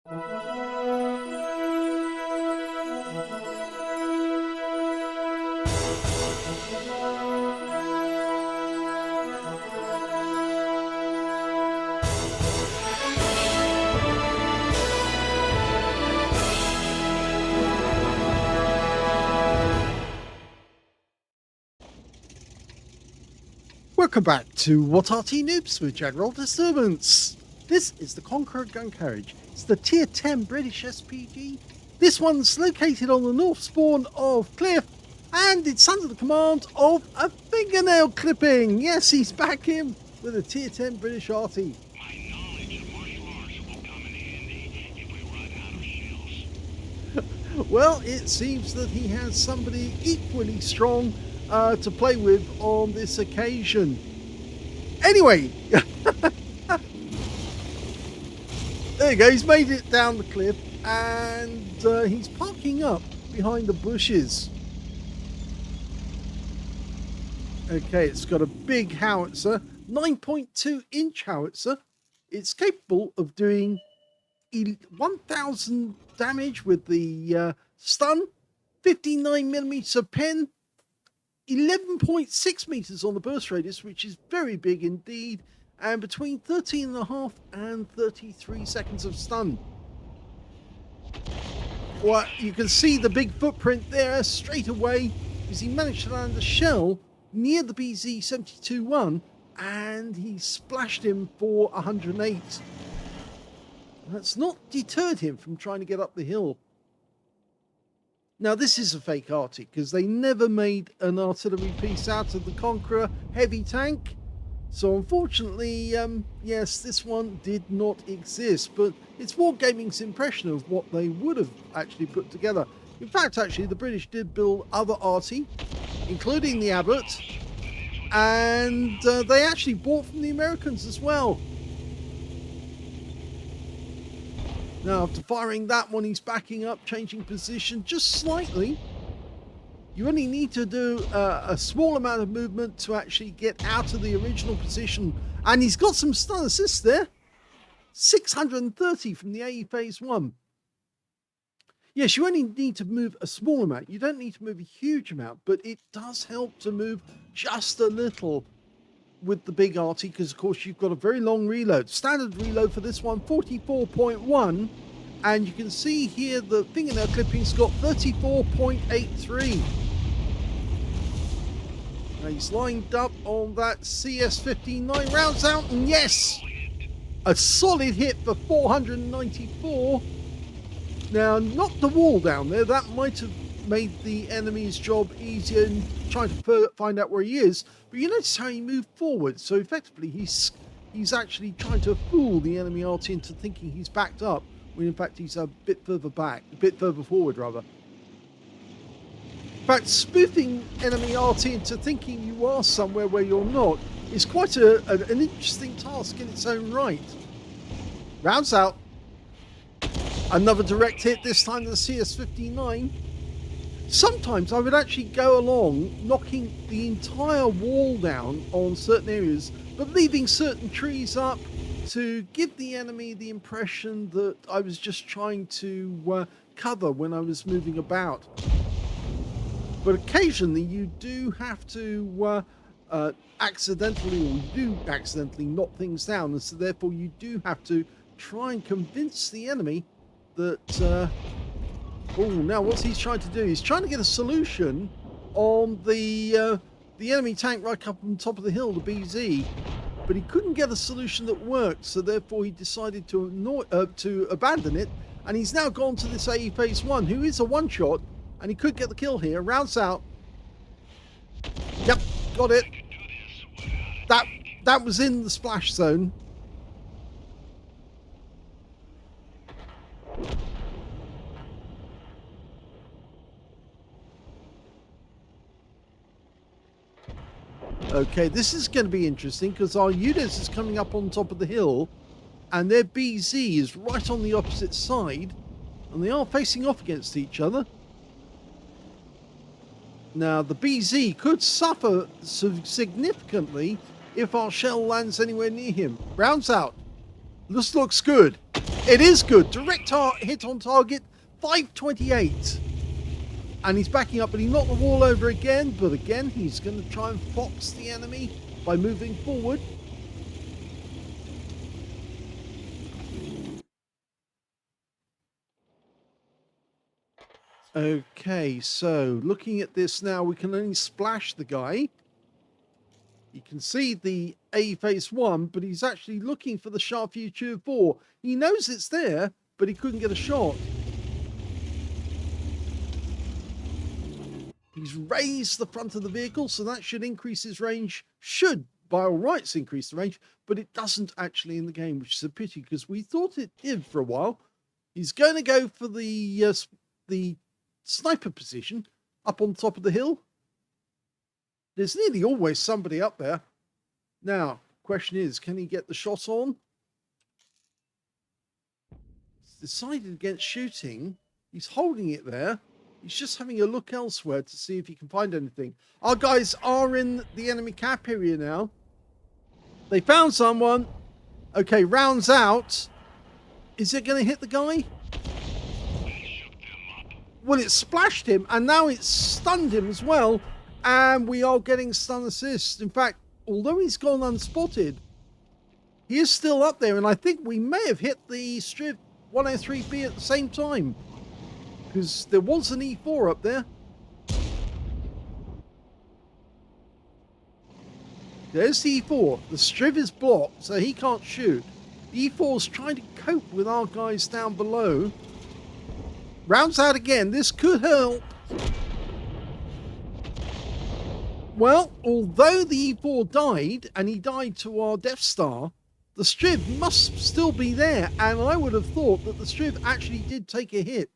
Welcome back to What Arty Noobs with General Disturbance. This is the Conqueror Gun Carriage. It's the Tier 10 British SPG. This one's located on the north spawn of Cliff, and it's under the command of a fingernail clipping. Yes, he's back in with a Tier 10 British Arty. My knowledge of martial arts will come in handy if we run out of shells. Well, it seems that he has somebody equally strong to play with on this occasion. Anyway, there you go, he's made it down the cliff and he's parking up behind the bushes. Okay, it's got a big howitzer, 9.2 inch howitzer. It's capable of doing 1,000 damage with the stun, 59mm pen, 11.6 meters on the burst radius, which is very big indeed, and between 13.5 and 33 seconds of stun. Well, you can see the big footprint there straight away, because he managed to land a shell near the BZ-72-1 and he splashed him for 108. That's not deterred him from trying to get up the hill. Now, this is a fake Arty, because they never made an artillery piece out of the Conqueror heavy tank. So unfortunately, yes, this one did not exist, but it's Wargaming's impression of what they would have actually put together. In fact, actually, the British did build other Arty, including the Abbott, and they actually bought from the Americans as well. Now, after firing that one, he's backing up, changing position just slightly. You only need to do a small amount of movement to actually get out of the original position. And he's got some stun assists there. 630 from the AE Phase 1. Yes, you only need to move a small amount. You don't need to move a huge amount, but it does help to move just a little with the big Arty, because of course you've got a very long reload. Standard reload for this one, 44.1, and you can see here the fingernail clipping's got 34.83. Now he's lined up on that CS-59, rounds out, and yes, a solid hit for 494. Now, not the wall down there, that might have made the enemy's job easier in trying to find out where he is, but you notice how he moved forward, so effectively he's actually trying to fool the enemy Arty into thinking he's backed up, when in fact he's a bit further back, a bit further forward rather. In fact, spoofing enemy Arty into thinking you are somewhere where you're not is quite an interesting task in its own right. Rounds out. Another direct hit, this time to the CS-59. Sometimes I would actually go along knocking the entire wall down on certain areas, but leaving certain trees up to give the enemy the impression that I was just trying to cover when I was moving about. But occasionally you do have to accidentally knock things down, and so therefore you do have to try and convince the enemy that oh, now what's he trying to do? He's trying to get a solution on the enemy tank right up on top of the hill, the BZ, but he couldn't get a solution that worked, so therefore he decided to abandon it, and he's now gone to this AE Phase 1, who is a one-shot, and he could get the kill here. Rounds out. Yep, got it. That was in the splash zone. Okay, this is going to be interesting because our UDES is coming up on top of the hill and their BZ is right on the opposite side and they are facing off against each other. Now, the BZ could suffer significantly if our shell lands anywhere near him. Rounds out. This looks good. It is good. Direct hit on target, 528. And he's backing up, but he knocked the wall over again. But again, he's going to try and fox the enemy by moving forward. Okay, so looking at this now, we can only splash the guy. You can see the A phase 1, but he's actually looking for the Sharp Future 4. He knows it's there, but he couldn't get a shot. He's raised the front of the vehicle, so that should increase his range. Should, by all rights, increase the range, but it doesn't actually in the game, which is a pity because we thought it did for a while. He's going to go for the sniper position up on top of the hill. There's nearly always somebody up there. Now, question is, can he get the shot on? He's decided against shooting. He's holding it there. He's just having a look elsewhere to see if he can find anything. Our guys are in the enemy cap area now. They found someone. Okay, rounds out. Is it going to hit the guy? Well, it splashed him, and now it's stunned him as well. And we are getting stun assist. In fact, although he's gone unspotted, he is still up there. And I think we may have hit the Striv 103B at the same time. Because there was an E4 up there. There's the E4. The Striv is blocked, so he can't shoot. The E4's trying to cope with our guys down below. Rounds out again. This could help. Well, although the E4 died, and he died to our Death Star, the Striv must still be there, and I would have thought that the Striv actually did take a hit.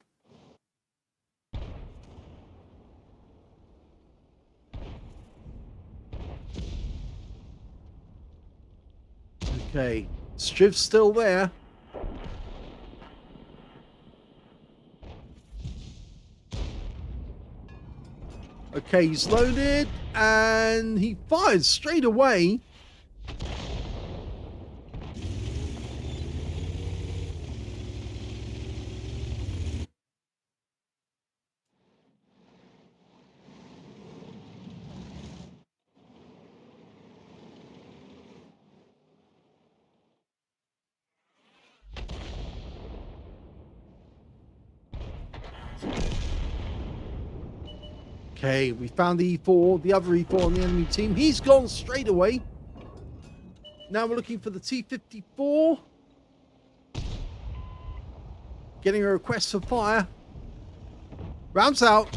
Okay, Striv's still there. Okay, he's loaded, and he fires straight away. Okay, we found the E4, the other E4 on the enemy team. He's gone straight away. Now we're looking for the T-54. Getting a request for fire. Rounds out.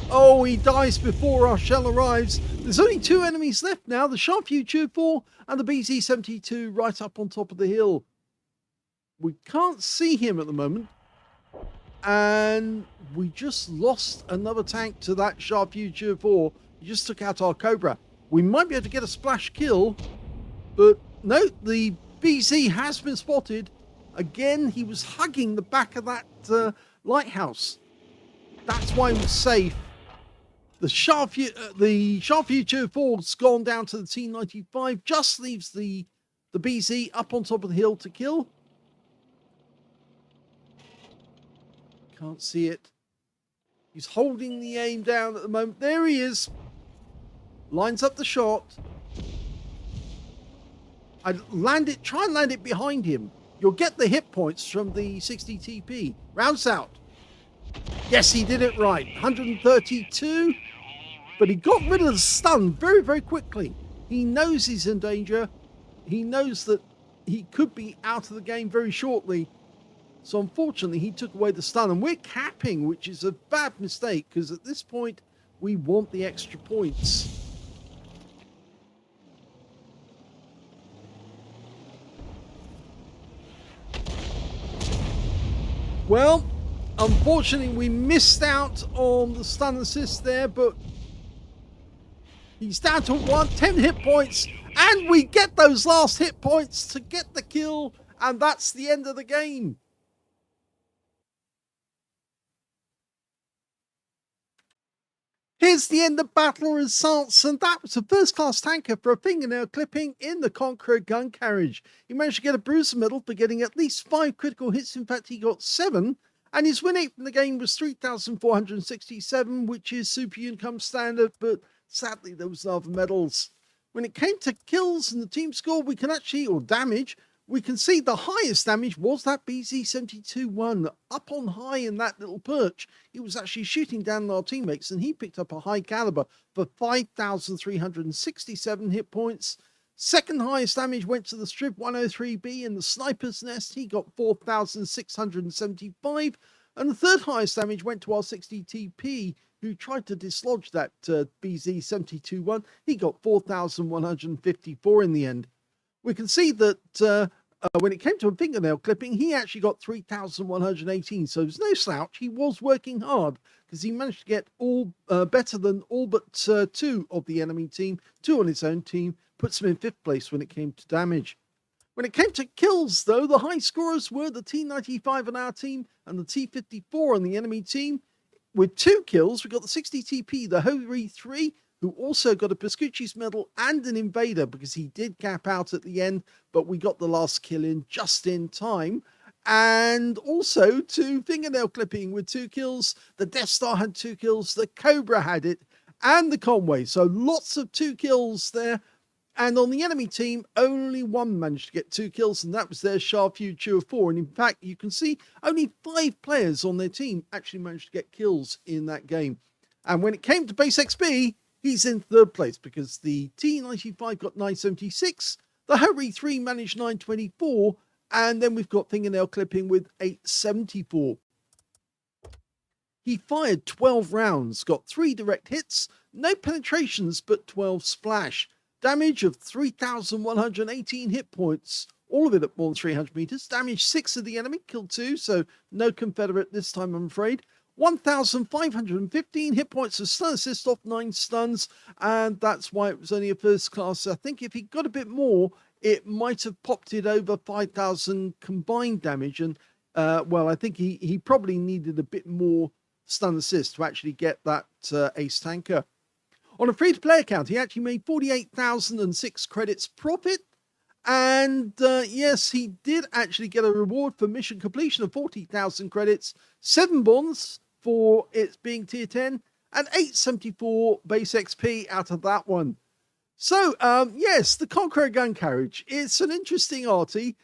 Oh, he dies before our shell arrives. There's only two enemies left now. The Sharp Future 4 and the BZ-72 right up on top of the hill. We can't see him at the moment. And we just lost another tank to that Sharp Future 4. He just took out our Cobra. We might be able to get a splash kill, but no, the BZ has been spotted. Again, he was hugging the back of that lighthouse. That's why he was safe. The Sharp Future 4's gone down to the T-95. Just leaves the BZ up on top of the hill to kill. Can't see it. He's holding the aim down at the moment. There he is. Lines up the shot. I land it. Try and land it behind him. You'll get the hit points from the 60 TP. Rounds out. Yes, he did it right. 132. But he got rid of the stun very, very quickly. He knows he's in danger. He knows that he could be out of the game very shortly. So unfortunately, he took away the stun, and we're capping, which is a bad mistake, because at this point, we want the extra points. Well, unfortunately, we missed out on the stun assist there, but he's down to 10 hit points, and we get those last hit points to get the kill, and that's the end of the game. Here's the end of battle results, and that was a first-class tanker for a fingernail clipping in the Conqueror Gun Carriage. He managed to get a bruiser medal for getting at least 5 critical hits. In fact, he got 7, and his win rate from the game was 3,467, which is super income standard, but sadly there was no other medals. When it came to kills and the team score, we can actually, or damage, we can see the highest damage was that BZ72-1 up on high in that little perch. He was actually shooting down our teammates, and he picked up a high caliber for 5,367 hit points. Second highest damage went to the Strib 103B in the sniper's nest. He got 4,675. And the third highest damage went to our 60TP, who tried to dislodge that BZ72-1. He got 4,154 in the end. We can see that when it came to a fingernail clipping, he actually got 3,118. So there's no slouch. He was working hard because he managed to get all better than all but 2 of the enemy team, 2 on his own team, puts him in 5th place when it came to damage. When it came to kills, though, the high scorers were the T95 on our team and the T54 on the enemy team. With 2 kills, we got the 60TP, the Hori 3, who also got a Pescucci's medal and an invader because he did cap out at the end, but we got the last kill in just in time. And also 2 fingernail clipping with 2 kills. The Death Star had 2 kills, the Cobra had it, and the Conway. So lots of 2 kills there. And on the enemy team, only 1 managed to get 2 kills, and that was their Future 4. And in fact, you can see only 5 players on their team actually managed to get kills in that game. And when it came to base XP, he's in 3rd place because the T95 got 976, the Hori 3 managed 924, and then we've got fingernail clipping with 874. He fired 12 rounds, got 3 direct hits, no penetrations, but 12 splash. Damage of 3,118 hit points, all of it at more than 300 meters. Damage 6 of the enemy, killed 2, so no Confederate this time, I'm afraid. 1,515 hit points of stun assist off 9 stuns, and that's why it was only a first class. I think if he got a bit more, it might have popped it over 5,000 combined damage, and well, I think he probably needed a bit more stun assist to actually get that ace tanker. On a free-to-play account, he actually made 48,006 credits profit, and yes, he did actually get a reward for mission completion of 40,000 credits, 7 bonds for it being tier 10, and 874 base XP out of that one. So, yes, the Conqueror Gun Carriage, it's an interesting arty.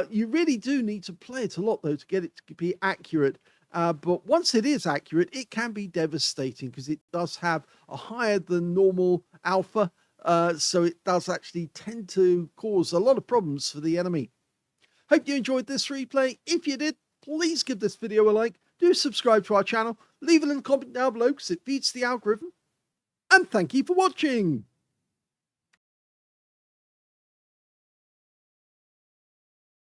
You really do need to play it a lot, though, to get it to be accurate. But once it is accurate, it can be devastating because it does have a higher than normal alpha. So it does actually tend to cause a lot of problems for the enemy. Hope you enjoyed this replay. If you did, please give this video a like. Do subscribe to our channel. Leave a little comment down below because it feeds the algorithm. And thank you for watching.